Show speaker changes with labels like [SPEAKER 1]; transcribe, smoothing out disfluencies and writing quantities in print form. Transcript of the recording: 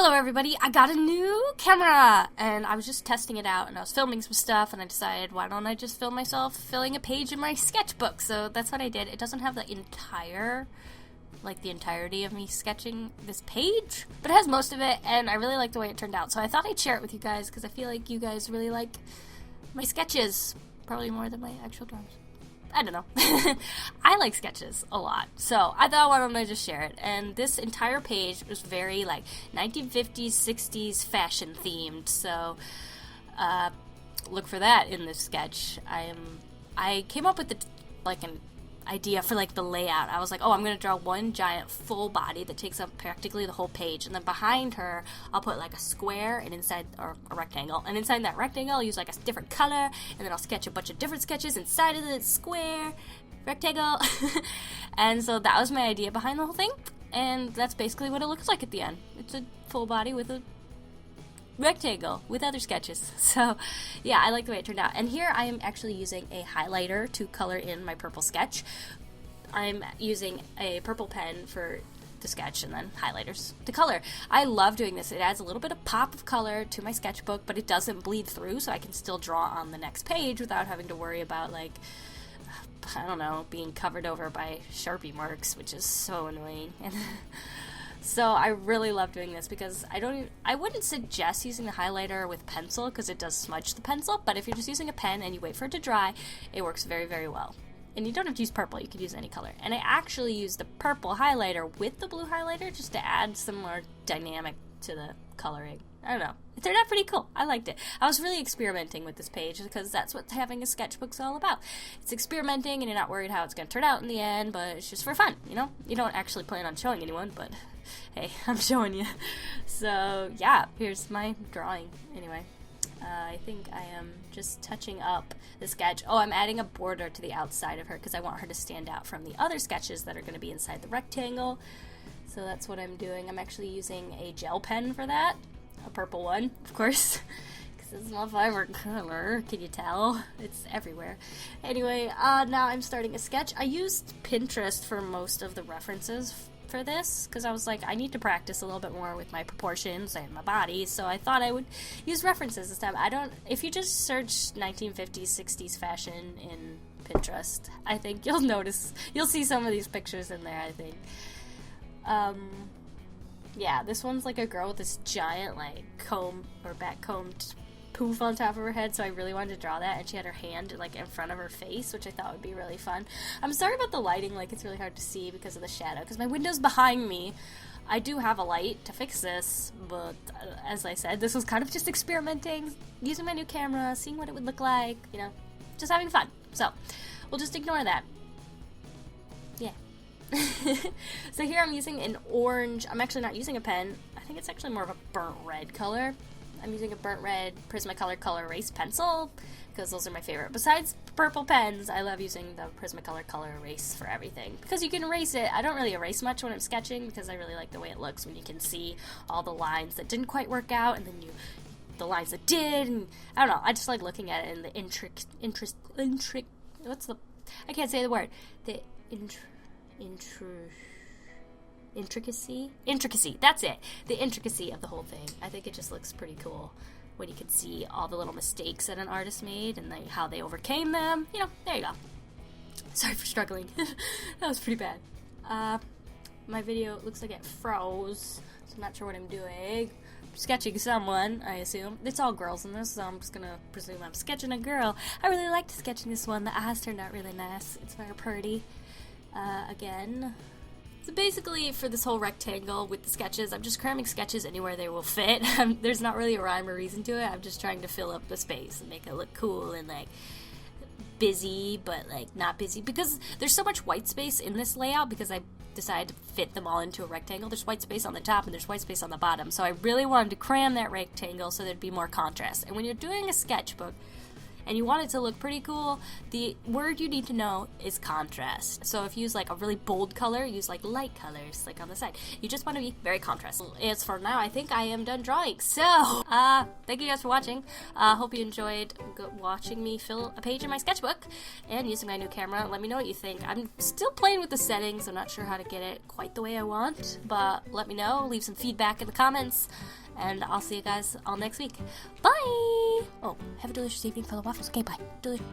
[SPEAKER 1] Hello everybody, I got a new camera, and I was just testing it out, and I was filming some stuff, and I decided, why don't I just film myself filling a page in my sketchbook? So that's what I did. It doesn't have the entirety of me sketching this page, but it has most of it, and I really like the way it turned out. So I thought I'd share it with you guys, because I feel like you guys really like my sketches, probably more than my actual drawings. I don't know. I like sketches a lot, so I thought, why don't I just share it? And this entire page was very like 1950s, 60s fashion themed, so look for that in this sketch. I came up with an idea for like the layout. I was like, oh, I'm gonna draw one giant full body that takes up practically the whole page, and then behind her I'll put like a square and inside, or a rectangle, and inside that rectangle I'll use like a different color, and then I'll sketch a bunch of different sketches inside of the square rectangle. And so that was my idea behind the whole thing, and that's basically what it looks like at the end. It's a full body with a rectangle with other sketches. So yeah, I like the way it turned out. And here I am actually using a highlighter to color in my purple sketch. I'm using a purple pen for the sketch and then highlighters to color. I love doing this. It adds a little bit of pop of color to my sketchbook, but it doesn't bleed through, so I can still draw on the next page without having to worry about, like, I don't know, being covered over by Sharpie marks, which is so annoying. So I really love doing this because I wouldn't suggest using the highlighter with pencil because it does smudge the pencil, but if you're just using a pen and you wait for it to dry, it works very, very well. And you don't have to use purple, you could use any color. And I actually used the purple highlighter with the blue highlighter just to add some more dynamic to the coloring. I don't know. It turned out pretty cool. I liked it. I was really experimenting with this page because that's what having a sketchbook's all about. It's experimenting and you're not worried how it's going to turn out in the end, but it's just for fun, you know? You don't actually plan on showing anyone, but hey, I'm showing you. So yeah, here's my drawing. Anyway, I think I am just touching up the sketch. Oh, I'm adding a border to the outside of her because I want her to stand out from the other sketches that are going to be inside the rectangle. So that's what I'm doing. I'm actually using a gel pen for that. A purple one, of course, because it's my favorite color. Can you tell? It's everywhere. Anyway, now I'm starting a sketch. I used Pinterest for most of the references for this because I was like, I need to practice a little bit more with my proportions and my body, so I thought I would use references this time. If you just search 1950s, 60s fashion in Pinterest, I think you'll see some of these pictures in there, I think. Yeah, this one's like a girl with this giant, like, comb or back combed poof on top of her head, so I really wanted to draw that, and she had her hand, like, in front of her face, which I thought would be really fun. I'm sorry about the lighting, like, it's really hard to see because of the shadow, because my window's behind me. I do have a light to fix this, but as I said, this was kind of just experimenting, using my new camera, seeing what it would look like, you know, just having fun. So, we'll just ignore that. Yeah. So here I'm using an orange, I'm actually not using a pen, I think it's actually more of a burnt red color. I'm using a burnt red Prismacolor Color Erase pencil, because those are my favorite. Besides purple pens, I love using the Prismacolor Color Erase for everything, because you can erase it. I don't really erase much when I'm sketching, because I really like the way it looks when you can see all the lines that didn't quite work out, and then the lines that did, and I don't know, I just like looking at it and the I can't say the word, the intricacy, that's it, the intricacy of the whole thing. I think it just looks pretty cool when you can see all the little mistakes that an artist made and how they overcame them. You know, there you go. Sorry for struggling. That was pretty bad. My video looks like it froze, so I'm not sure what I'm doing. I'm sketching someone, I assume. It's all girls in this, so I'm just gonna presume I'm sketching a girl. I really liked sketching this one. The eyes turned out really nice. It's very pretty. Again. So basically, for this whole rectangle with the sketches, I'm just cramming sketches anywhere they will fit. There's not really a rhyme or reason to it. I'm just trying to fill up the space and make it look cool and, like, busy, but, like, not busy. Because there's so much white space in this layout because I decided to fit them all into a rectangle. There's white space on the top and there's white space on the bottom. So I really wanted to cram that rectangle so there'd be more contrast. And when you're doing a sketchbook, and you want it to look pretty cool, the word you need to know is contrast. So if you use like a really bold color, use like light colors like on the side. You just want to be very contrast. As for now, I think I am done drawing. So thank you guys for watching. Hope you enjoyed watching me fill a page in my sketchbook and using my new camera. Let me know what you think. I'm still playing with the settings. I'm not sure how to get it quite the way I want, but let me know. Leave some feedback in the comments. And I'll see you guys all next week. Bye! Oh, have a delicious evening, fellow waffles. Okay, bye. Delicious.